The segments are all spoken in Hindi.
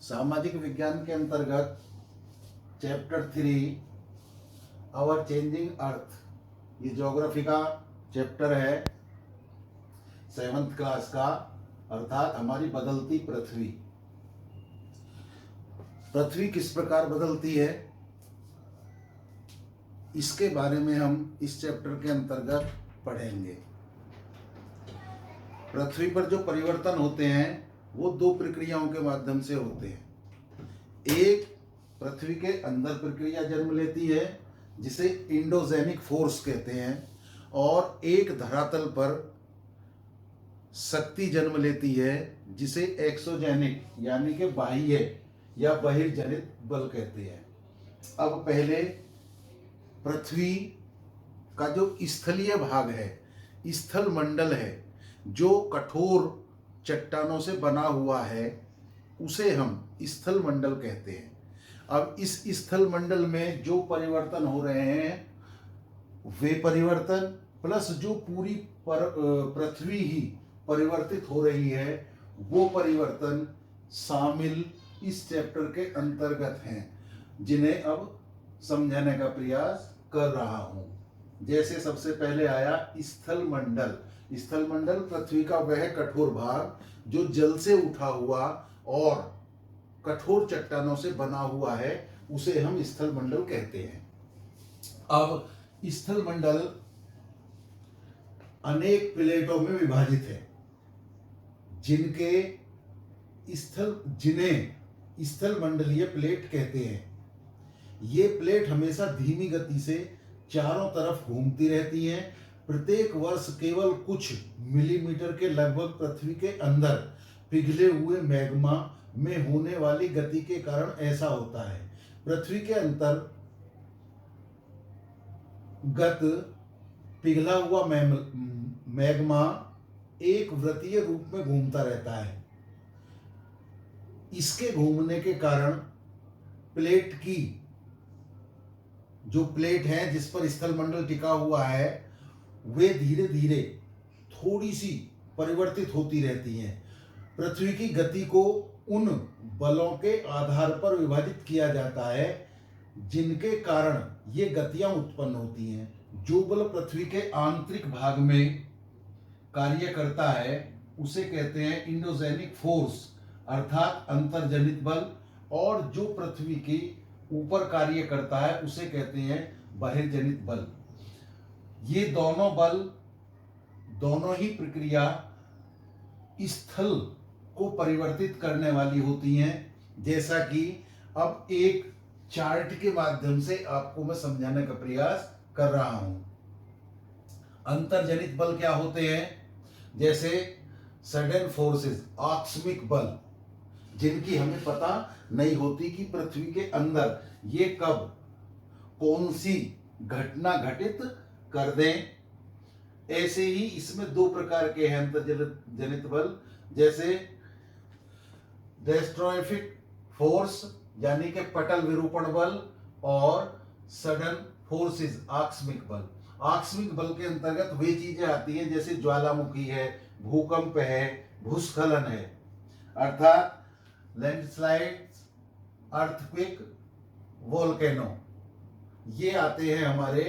सामाजिक विज्ञान के अंतर्गत चैप्टर 3 आवर चेंजिंग अर्थ, ये ज्योग्राफी का चैप्टर है 7th क्लास का, अर्थात हमारी बदलती पृथ्वी। पृथ्वी किस प्रकार बदलती है, इसके बारे में हम इस चैप्टर के अंतर्गत पढ़ेंगे। पृथ्वी पर जो परिवर्तन होते हैं वो दो प्रक्रियाओं के माध्यम से होते हैं। एक पृथ्वी के अंदर प्रक्रिया जन्म लेती है जिसे इंडोजेनिक फोर्स कहते हैं, और एक धरातल पर शक्ति जन्म लेती है जिसे एक्सोजेनिक यानी कि बाह्य या बहिर्जनित बल कहते हैं। अब पहले पृथ्वी का जो स्थलीय भाग है, स्थल मंडल है, जो कठोर चट्टानों से बना हुआ है, उसे हम स्थल मंडल कहते हैं। अब इस स्थल मंडल में जो परिवर्तन हो रहे हैं वे परिवर्तन प्लस जो पूरी पृथ्वी ही परिवर्तित हो रही है वो परिवर्तन शामिल इस चैप्टर के अंतर्गत हैं, जिन्हें अब समझाने का प्रयास कर रहा हूं। जैसे सबसे पहले आया स्थल मंडल। स्थल मंडल पृथ्वी का वह कठोर भाग जो जल से उठा हुआ और कठोर चट्टानों से बना हुआ है, उसे हम स्थल मंडल कहते हैं। अब स्थल मंडल अनेक प्लेटों में विभाजित है, जिन्हें स्थल मंडलीय प्लेट कहते हैं। ये प्लेट हमेशा धीमी गति से चारों तरफ घूमती रहती हैं। प्रत्येक वर्ष केवल कुछ मिलीमीटर के लगभग पृथ्वी के अंदर पिघले हुए मैग्मा में होने वाली गति के कारण ऐसा होता है। पृथ्वी के अंदर गत पिघला हुआ मैग्मा एक वृत्तीय रूप में घूमता रहता है। इसके घूमने के कारण प्लेट की जो प्लेट है जिस पर स्थल मंडल टिका हुआ है वे धीरे धीरे थोड़ी सी परिवर्तित होती रहती हैं। पृथ्वी की गति को उन बलों के आधार पर विभाजित किया जाता है जिनके कारण ये गतियां उत्पन्न होती हैं। जो बल पृथ्वी के आंतरिक भाग में कार्य करता है उसे कहते हैं इंडोजेनिक फोर्स अर्थात अंतर्जनित बल, और जो पृथ्वी के ऊपर कार्य करता है उसे कहते हैं बहिर्जनित बल। ये दोनों बल, दोनों ही प्रक्रिया स्थल को परिवर्तित करने वाली होती हैं, जैसा कि अब एक चार्ट के माध्यम से आपको मैं समझाने का प्रयास कर रहा हूं। अंतर्जनित बल क्या होते हैं? जैसे सडन फोर्सेस, आकस्मिक बल, जिनकी हमें पता नहीं होती कि पृथ्वी के अंदर ये कब कौन सी घटना घटित कर दें। ऐसे ही इसमें दो प्रकार के हैं अंतर्जनित बल, जैसे डेस्ट्रोइफिक फोर्स यानी कि पटल विरूपण बल, और सडन फोर्सेस आकस्मिक बल। आकस्मिक बल के अंतर्गत वे चीजें आती हैं जैसे ज्वालामुखी है, भूकंप है, भूस्खलन है, अर्थात लैंडस्लाइड्स, अर्थक्वेक, वोल्केनो, ये आते हैं हमारे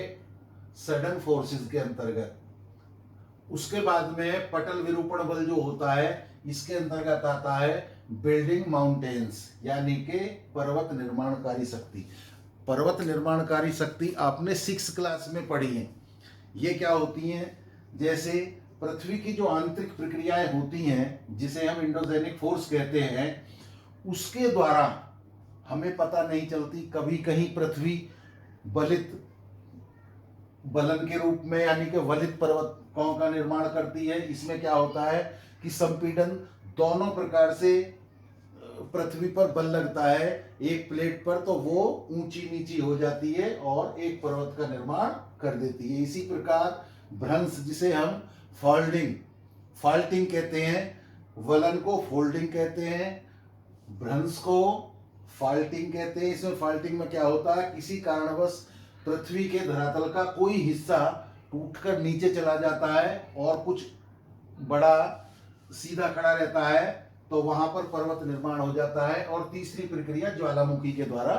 सडन फोर्सेस के अंतर्गत। उसके बाद में पटल विरूपण बल जो होता है इसके अंतर्गत आता है बिल्डिंग माउंटेन्स यानी कि पर्वत निर्माणकारी शक्ति। पर्वत निर्माणकारी शक्ति आपने 6th क्लास में पढ़ी है। ये क्या होती हैं? जैसे पृथ्वी की जो आंतरिक प्रक्रियाएं होती हैं जिसे हम इंडोजेनिक फोर्स कहते हैं, उसके द्वारा हमें पता नहीं चलती, कभी कहीं पृथ्वी बलित बलन के रूप में यानी कि वलित पर्वतों का निर्माण करती है। इसमें क्या होता है कि संपीड़न दोनों प्रकार से पृथ्वी पर बल लगता है। एक प्लेट पर तो वो ऊंची नीची हो जाती है और एक पर्वत का निर्माण कर देती है। इसी प्रकार भ्रंश, जिसे हम फाल्टिंग कहते हैं, वलन को फोल्डिंग कहते हैं, भ्रंश को फाल्टिंग कहते हैं। इसमें फाल्टिंग में क्या होता है, किसी कारणवश पृथ्वी के धरातल का कोई हिस्सा टूटकर नीचे चला जाता है और कुछ बड़ा सीधा खड़ा रहता है, तो वहां पर पर्वत निर्माण हो जाता है। और तीसरी प्रक्रिया ज्वालामुखी के द्वारा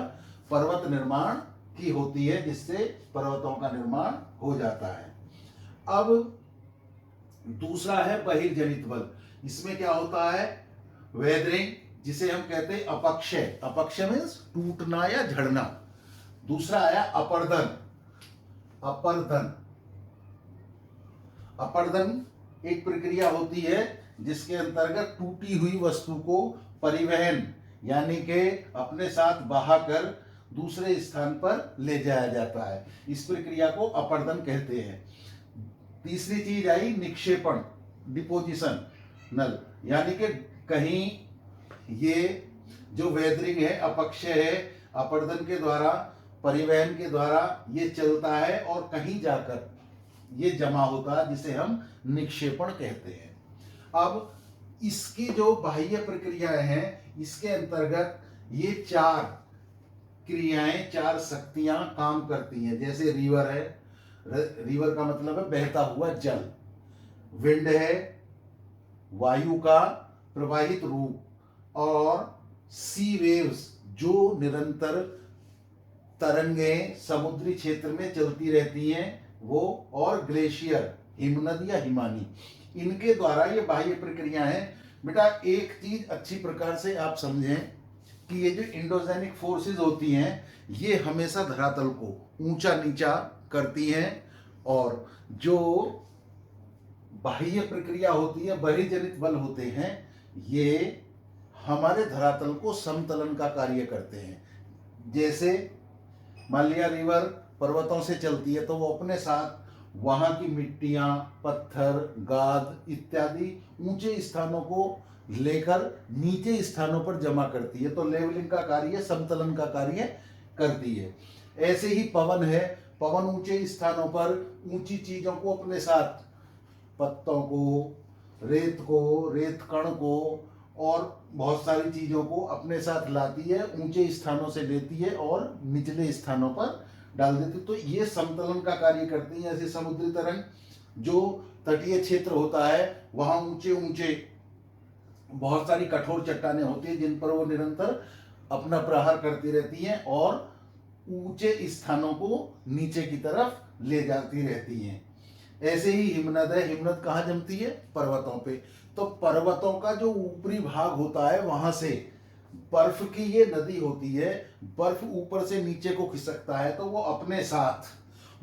पर्वत निर्माण की होती है, जिससे पर्वतों का निर्माण हो जाता है। अब दूसरा है बहिर्जनित बल। इसमें क्या होता है? वेदरिंग, जिसे हम कहते हैं अपक्षय। अपक्षय मीन्स टूटना या झड़ना। दूसरा आया अपर्दन। अपर्दन, अपर्दन एक प्रक्रिया होती है जिसके अंतर्गत टूटी हुई वस्तु को परिवहन यानी कि अपने साथ बहाकर दूसरे स्थान पर ले जाया जाता है। इस प्रक्रिया को अपर्दन कहते हैं। तीसरी चीज आई निक्षेपण, डिपोजिशन नल, यानी कि कहीं ये जो वेदरिंग है, अपक्षय है, अपर्दन के द्वारा, परिवहन के द्वारा ये चलता है और कहीं जाकर ये जमा होता है, जिसे हम निक्षेपण कहते हैं। अब इसकी जो बाह्य प्रक्रियाएं हैं, इसके अंतर्गत ये चार क्रियाएं, चार शक्तियां काम करती हैं। जैसे रिवर है, रिवर का मतलब है बहता हुआ जल। विंड है, वायु का प्रवाहित रूप। और सी वेव्स, जो निरंतर तरंगें समुद्री क्षेत्र में चलती रहती हैं वो। और ग्लेशियर, हिमनद या हिमानी, इनके द्वारा ये बाह्य प्रक्रिया है। बेटा एक चीज अच्छी प्रकार से आप समझें कि ये जो इंडोजेनिक फोर्सेस होती हैं ये हमेशा धरातल को ऊंचा नीचा करती हैं, और जो बाह्य प्रक्रिया होती है, बहिर्जनित बल होते हैं, ये हमारे धरातल को समतलन का कार्य करते हैं। जैसे मान लिया रिवर पर्वतों से चलती है तो वो अपने साथ वहां की मिट्टियां, पत्थर, गाद इत्यादि ऊंचे स्थानों को लेकर नीचे स्थानों पर जमा करती है, तो लेवलिंग का कार्य, समतलन का कार्य करती है। ऐसे ही पवन है, पवन ऊंचे स्थानों पर ऊंची चीजों को अपने साथ, पत्तों को, रेत कण को और बहुत सारी चीजों को अपने साथ लाती है, ऊंचे स्थानों से लेती है और निचले स्थानों पर डाल देती। तो ये समतलन का कार्य करती है। ऐसे समुद्री तरंग, जो तटीय क्षेत्र होता है वहां ऊंचे ऊंचे बहुत सारी कठोर चट्टानें होती हैं जिन पर वो निरंतर अपना प्रहार करती रहती हैं और ऊंचे स्थानों को नीचे की तरफ ले जाती रहती हैं। ऐसे ही हिमनद है, हिमनद कहाँ जमती है? पर्वतों पे। तो पर्वतों का जो ऊपरी भाग होता है वहां से बर्फ की ये नदी होती है, बर्फ ऊपर से नीचे को खिसकता है, तो वो अपने साथ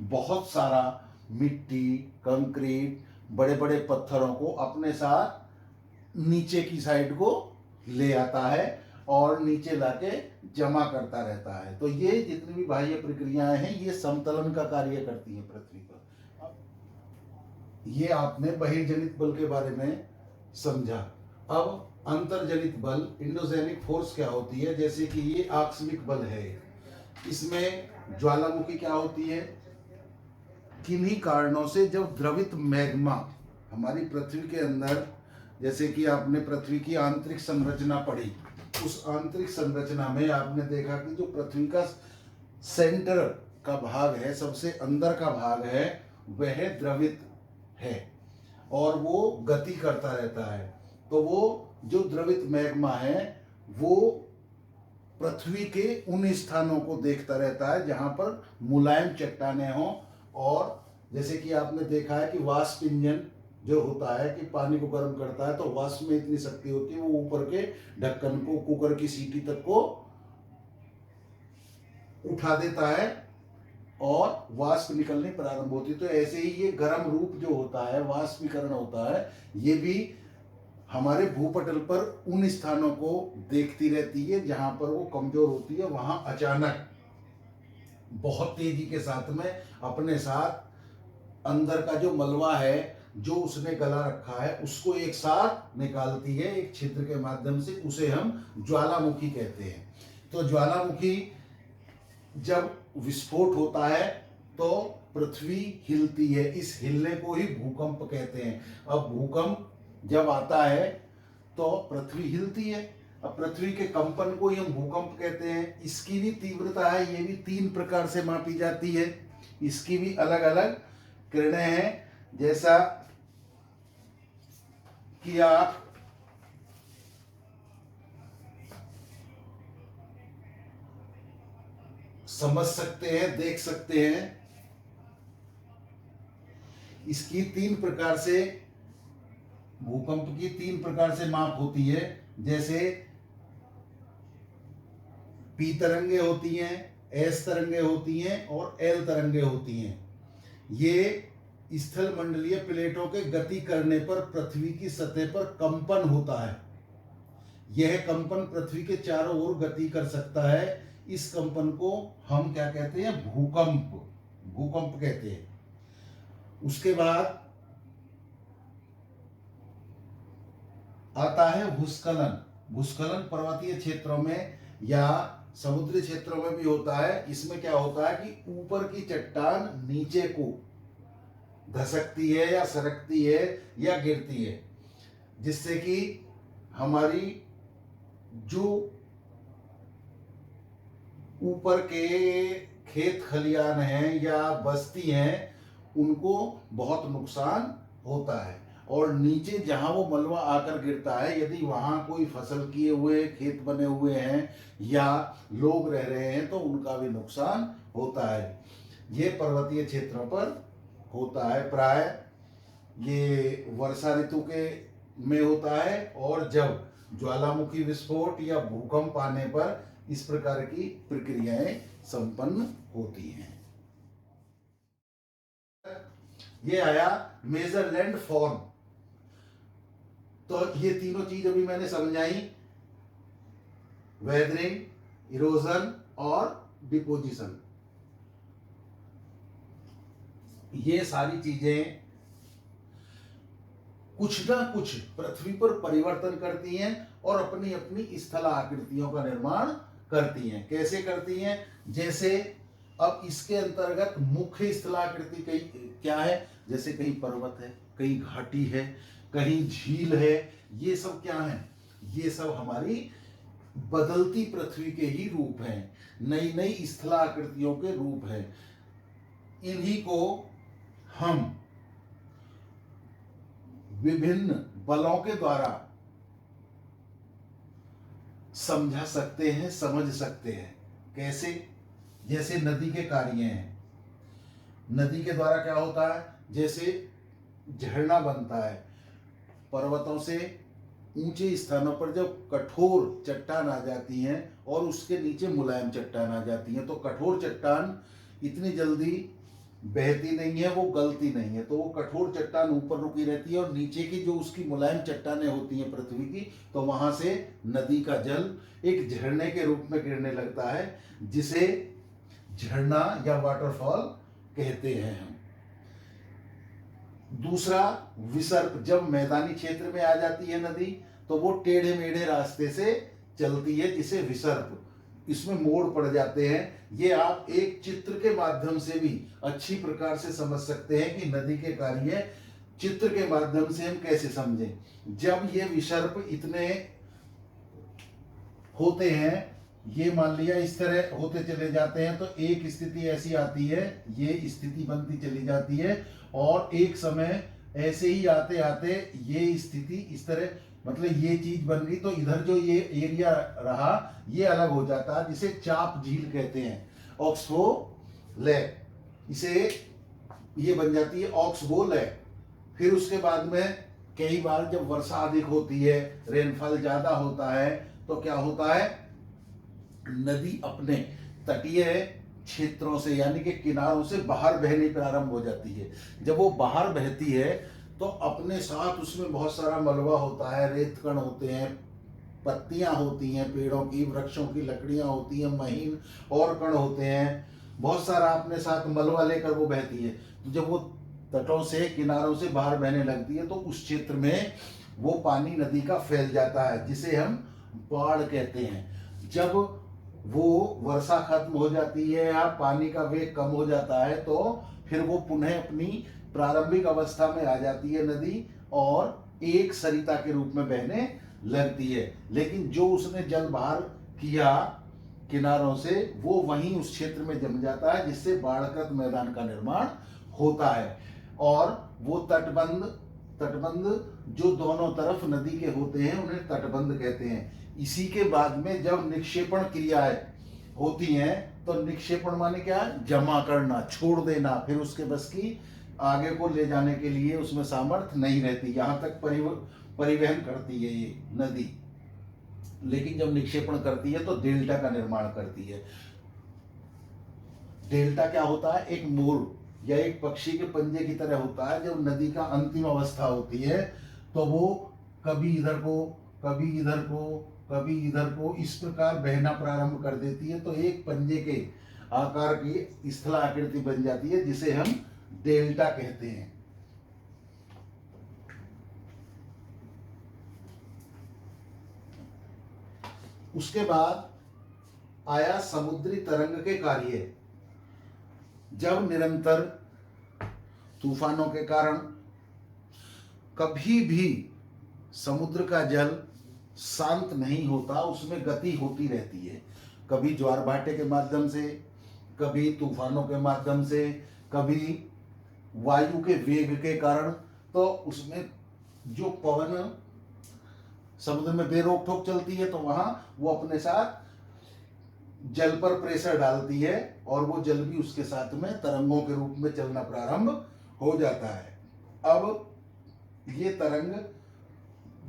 बहुत सारा मिट्टी, कंक्रीट, बड़े बड़े पत्थरों को अपने साथ नीचे की साइड को ले आता है और नीचे लाके जमा करता रहता है। तो ये जितनी भी बाह्य प्रक्रियाएं हैं ये समतलन का कार्य करती हैं पृथ्वी पर। ये आपने बहिर्जनित बल के बारे में समझा। अब अंतर्जनित बल, इंडोजेनिक फोर्स क्या होती है? जैसे कि ये आकस्मिक बल है, इसमें ज्वालामुखी क्या होती है? किन्हीं कारणों से जब द्रवित मैग्मा हमारी पृथ्वी के अंदर, जैसे कि आपने पृथ्वी की आंतरिक संरचना पढ़ी, उस आंतरिक संरचना में आपने देखा कि जो पृथ्वी का सेंटर का भाग है, सबसे अंदर का भाग है, वह द्रवित है और वो गति करता रहता है। तो वो जो द्रवित मैग्मा है वो पृथ्वी के उन स्थानों को देखता रहता है जहां पर मुलायम चट्टानें हों। और जैसे कि आपने देखा है कि वाष्प इंजन जो होता है कि पानी को गर्म करता है, तो वाष्प में इतनी शक्ति होती है वो ऊपर के ढक्कन को, कुकर की सीटी तक को उठा देता है और वाष्प निकलनी प्रारंभ होती है। तो ऐसे ही ये गर्म रूप जो होता है, वाष्पीकरण होता है, ये भी हमारे भूपटल पर उन स्थानों को देखती रहती है जहां पर वो कमजोर होती है, वहां अचानक बहुत तेजी के साथ में अपने साथ अंदर का जो मलबा है जो उसने गला रखा है उसको एक साथ निकालती है एक छिद्र के माध्यम से, उसे हम ज्वालामुखी कहते हैं। तो ज्वालामुखी जब विस्फोट होता है तो पृथ्वी हिलती है, इस हिलने को ही भूकंप कहते हैं। अब भूकंप जब आता है तो पृथ्वी हिलती है, अब पृथ्वी के कंपन को ही हम भूकंप कहते हैं। इसकी भी तीव्रता है, ये भी 3 प्रकार से मापी जाती है, इसकी भी अलग अलग किरणें हैं। जैसा कि आप समझ सकते हैं, देख सकते हैं। इसकी तीन प्रकार से, भूकंप की तीन प्रकार से माप होती है। जैसे पी तरंगे होती हैं, एस तरंगे होती हैं और एल तरंगे होती हैं। ये स्थल मंडलीय प्लेटों के गति करने पर पृथ्वी की सतह पर कंपन होता है। यह कंपन पृथ्वी के चारों ओर गति कर सकता है। इस कंपन को हम क्या कहते हैं? भूकंप, भूकंप कहते हैं। उसके बाद आता है भूस्खलन। भूस्खलन पर्वतीय क्षेत्रों में या समुद्री क्षेत्रों में भी होता है। इसमें क्या होता है कि ऊपर की चट्टान नीचे को धसकती है या सरकती है या गिरती है, जिससे कि हमारी जो ऊपर के खेत खलियान हैं या बस्ती हैं उनको बहुत नुकसान होता है। और नीचे जहां वो मलबा आकर गिरता है, यदि वहां कोई फसल किए हुए खेत बने हुए हैं या लोग रह रहे हैं तो उनका भी नुकसान होता है। ये पर्वतीय क्षेत्रों पर होता है। प्राय ये वर्षा ऋतु के में होता है और जब ज्वालामुखी विस्फोट या भूकंप आने पर इस प्रकार की प्रक्रियाएं संपन्न होती हैं। ये आया मेजर लैंड फॉर्म। तो ये तीनों चीज अभी मैंने समझाई, वेदरिंग, इरोजन और डिपोजिशन। ये सारी चीजें कुछ ना कुछ पृथ्वी पर परिवर्तन करती हैं और अपनी अपनी स्थल आकृतियों का निर्माण करती हैं। कैसे करती हैं? जैसे अब इसके अंतर्गत मुख्य स्थलाकृति क्या है? जैसे कहीं पर्वत है, कहीं घाटी है, कहीं झील है। ये सब क्या है? ये सब हमारी बदलती पृथ्वी के ही रूप हैं, नई नई स्थलाकृतियों के रूप हैं। इन्हीं को हम विभिन्न बलों के द्वारा समझा सकते हैं, समझ सकते हैं। कैसे? जैसे नदी के कार्य हैं। नदी के द्वारा क्या होता है? जैसे झरना बनता है, पर्वतों से ऊंचे स्थानों पर जब कठोर चट्टान आ जाती हैं और उसके नीचे मुलायम चट्टान आ जाती हैं, तो कठोर चट्टान इतनी जल्दी बहती नहीं है, वो गलती नहीं है, तो वो कठोर चट्टान ऊपर रुकी रहती है और नीचे की जो उसकी मुलायम चट्टानें होती हैं पृथ्वी की, तो वहां से नदी का जल एक झरने के रूप में गिरने लगता है, जिसे झरना या वाटरफॉल कहते हैं हम। दूसरा, विसर्प। जब मैदानी क्षेत्र में आ जाती है नदी तो वो टेढ़े मेढ़े रास्ते से चलती है, जिसे विसर्प, इसमें मोड़ पड़ जाते हैं। ये आप एक चित्र के माध्यम से भी अच्छी प्रकार से समझ सकते हैं कि नदी के कार्य चित्र के माध्यम से हम कैसे समझें। जब ये विसर्प इतने होते हैं, ये मान लिया इस तरह होते चले जाते हैं, तो एक स्थिति ऐसी आती है, ये स्थिति बनती चली जाती है और एक समय ऐसे ही आते आते ये स्थिति इस तरह, मतलब ये चीज बन गई, तो इधर जो ये एरिया रहा ये अलग हो जाता है, जिसे चाप झील कहते हैं, ऑक्सबो लेक, इसे ये बन जाती है ऑक्सबो लेक। फिर उसके बाद में कई बार जब वर्षा अधिक होती है, रेनफॉल ज्यादा होता है, तो क्या होता है, नदी अपने तटीय क्षेत्रों से यानी कि किनारों से बाहर बहनी प्रारंभ हो जाती है। जब वो बाहर बहती है तो अपने साथ उसमें बहुत सारा मलबा होता है, रेत कण होते हैं, पत्तियां होती हैं पेड़ों की, वृक्षों की लकड़ियां होती हैं, महीन और कण होते हैं, बहुत सारा अपने साथ मलबा लेकर वो बहती है। तो जब वो तटों से किनारों से बाहर बहने लगती है तो उस क्षेत्र में वो पानी नदी का फैल जाता है, जिसे हम बाढ़ कहते हैं। जब वो वर्षा खत्म हो जाती है या पानी का वेग कम हो जाता है तो फिर वो पुनः अपनी प्रारंभिक अवस्था में आ जाती है नदी और एक सरिता के रूप में बहने लगती है। लेकिन जो उसने जल बाहर किया किनारों से वो वहीं उस क्षेत्र में जम जाता है, जिससे बाढ़ग्रस्त मैदान का निर्माण होता है। और वो तटबंध जो दोनों तरफ नदी के होते हैं उन्हें तटबंध कहते हैं। इसी के बाद में जब निक्षेपण क्रिया है, होती हैं, तो निक्षेपण माने क्या, जमा करना, छोड़ देना, फिर उसके बस की आगे को ले जाने के लिए उसमें सामर्थ्य नहीं रहती, यहाँ तक परिवहन करती है ये नदी। लेकिन जब निक्षेपण करती है तो डेल्टा का निर्माण करती है। डेल्टा क्या होता है, एक मोर या एक पक्षी के पंजे की तरह होता है। जब नदी का अंतिम अवस्था होती है तो वो कभी इधर को, कभी इधर को, कभी इधर को, इस प्रकार बहना प्रारंभ कर देती है, तो एक पंजे के आकार की स्थला आकृति बन जाती है, जिसे हम डेल्टा कहते हैं। उसके बाद आया समुद्री तरंग के कार्य। जब निरंतर तूफानों के कारण कभी भी समुद्र का जल शांत नहीं होता, उसमें गति होती रहती है, कभी ज्वार भाटे के माध्यम से, कभी तूफानों के माध्यम से, कभी वायु के वेग के कारण, तो उसमें जो पवन समुद्र में बेरोक ठोक चलती है तो वहां वो अपने साथ जल पर प्रेशर डालती है और वो जल भी उसके साथ में तरंगों के रूप में चलना प्रारंभ हो जाता है। अब ये तरंग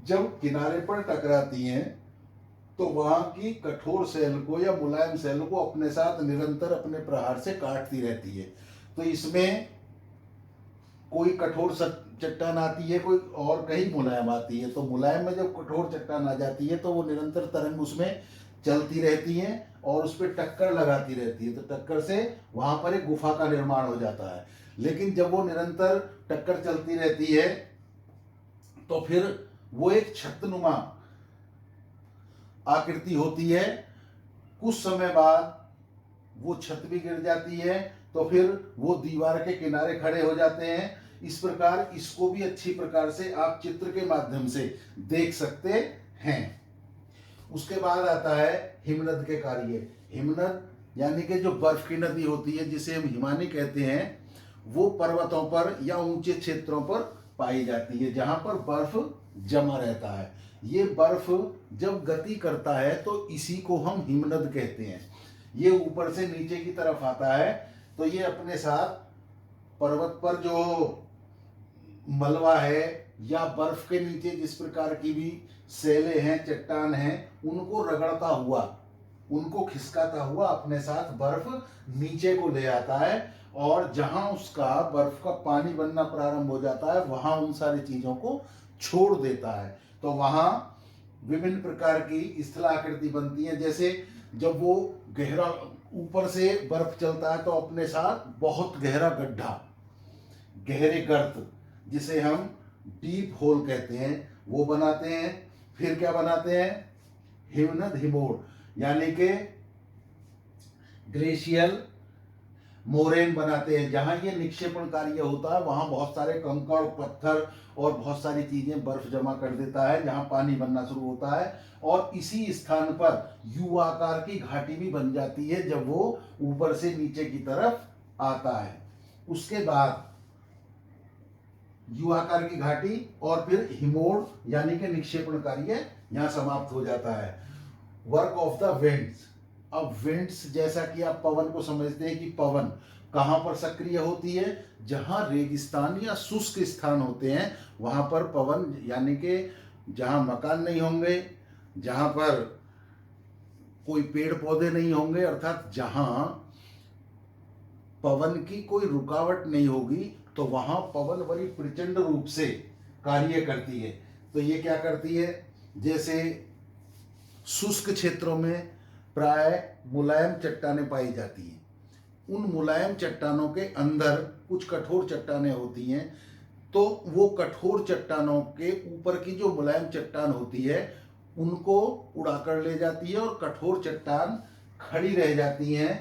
जब किनारे पर टकराती हैं तो वहां की कठोर सेल को या मुलायम सेल को अपने साथ निरंतर अपने प्रहार से काटती रहती है। तो इसमें कोई कठोर चट्टान आती है, कोई और कहीं मुलायम आती है, तो मुलायम में जब कठोर चट्टान आ जाती है तो वो निरंतर तरंग उसमें चलती रहती है और उस पर टक्कर लगाती रहती है, तो टक्कर से वहां पर एक गुफा का निर्माण हो जाता है। लेकिन जब वो निरंतर टक्कर चलती रहती है तो फिर वो एक छत्तनुमा आकृति होती है। कुछ समय बाद वो छत भी गिर जाती है, तो फिर वो दीवार के किनारे खड़े हो जाते हैं। इस प्रकार इसको भी अच्छी प्रकार से आप चित्र के माध्यम से देख सकते हैं। उसके बाद आता है हिमनद के कार्य। हिमनद यानी कि जो बर्फ की नदी होती है, जिसे हम हिमानी कहते हैं, वो पर्वतों पर या ऊंचे क्षेत्रों पर पाई जाती है, जहां पर बर्फ जमा रहता है। ये बर्फ जब गति करता है तो इसी को हम हिमनद कहते हैं। ये ऊपर से नीचे की तरफ आता है, तो ये अपने साथ पर्वत पर जो मलबा है या बर्फ के नीचे जिस प्रकार की भी सेले हैं, चट्टान हैं, उनको रगड़ता हुआ, उनको खिसकाता हुआ अपने साथ बर्फ नीचे को ले आता है, और जहां उसका बर्फ का पानी बनना प्रारंभ हो जाता है वहां उन सारी चीजों को छोड़ देता है। तो वहां विभिन्न प्रकार की स्थलाकृति बनती है। जैसे जब वो गहरा ऊपर से बर्फ चलता है तो अपने साथ बहुत गहरा गड्ढा, गहरे गर्त, जिसे हम डीप होल कहते हैं, वो बनाते हैं। फिर क्या बनाते हैं, हिमनद हिमोर, यानी के ग्लेशियल मोरेन बनाते हैं। जहां ये निक्षेपण कार्य होता है वहां बहुत सारे कंकड़, पत्थर और बहुत सारी चीजें बर्फ जमा कर देता है, जहां पानी बनना शुरू होता है, और इसी स्थान पर यू आकार की घाटी भी बन जाती है जब वो ऊपर से नीचे की तरफ आता है। उसके बाद यू आकार की घाटी और फिर हिमोर यानी कि निक्षेपण कार्य यहां समाप्त हो जाता है। Work of the winds. अब विंड्स, जैसा कि आप पवन को समझते हैं कि पवन कहां पर सक्रिय होती है, जहां रेगिस्तान या शुष्क स्थान होते हैं वहां पर पवन, यानी कि जहां मकान नहीं होंगे, जहां पर कोई पेड़ पौधे नहीं होंगे, अर्थात जहां पवन की कोई रुकावट नहीं होगी, तो वहां पवन बड़ी प्रचंड रूप से कार्य करती है। तो ये क्या करती है, जैसे शुष्क क्षेत्रों में प्राय मुलायम चट्टानें पाई जाती हैं, उन मुलायम चट्टानों के अंदर कुछ कठोर चट्टानें होती हैं, तो वो कठोर चट्टानों के ऊपर की जो मुलायम चट्टान होती है उनको उड़ाकर ले जाती है और कठोर चट्टान खड़ी रह जाती हैं।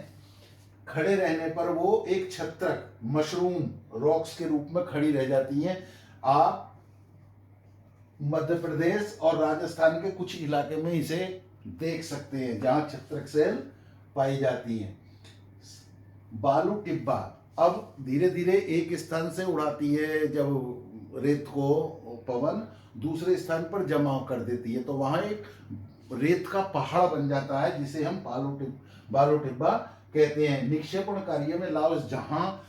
खड़े रहने पर वो एक छत्रक, मशरूम रॉक्स के रूप में खड़ी रह जाती हैं। आप मध्य प्रदेश और राजस्थान के कुछ इलाके में इसे देख सकते हैं जहां छत्रक सेल पाई जाती हैं। बालू टिब्बा अब धीरे धीरे एक स्थान से उड़ाती है, जब रेत को पवन दूसरे स्थान पर जमा कर देती है तो वहां एक रेत का पहाड़ बन जाता है, जिसे हम बालू टिब्बा कहते हैं। निक्षेपण कार्य में लाओस जहां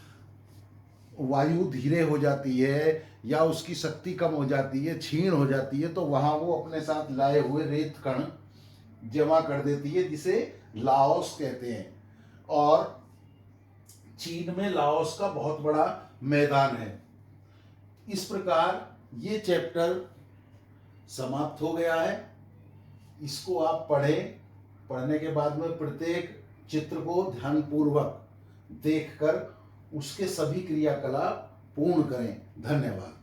वायु धीरे हो जाती है या उसकी शक्ति कम हो जाती है, क्षीण हो जाती है, तो वहां वो अपने साथ लाए हुए रेत कण जमा कर देती है, जिसे लाओस कहते हैं। और चीन में लाओस का बहुत बड़ा मैदान है। इस प्रकार ये चैप्टर समाप्त हो गया है। इसको आप पढ़ें। पढ़ने के बाद में प्रत्येक चित्र को ध्यानपूर्वक देखकर उसके सभी क्रियाकलाप पूर्ण करें। धन्यवाद।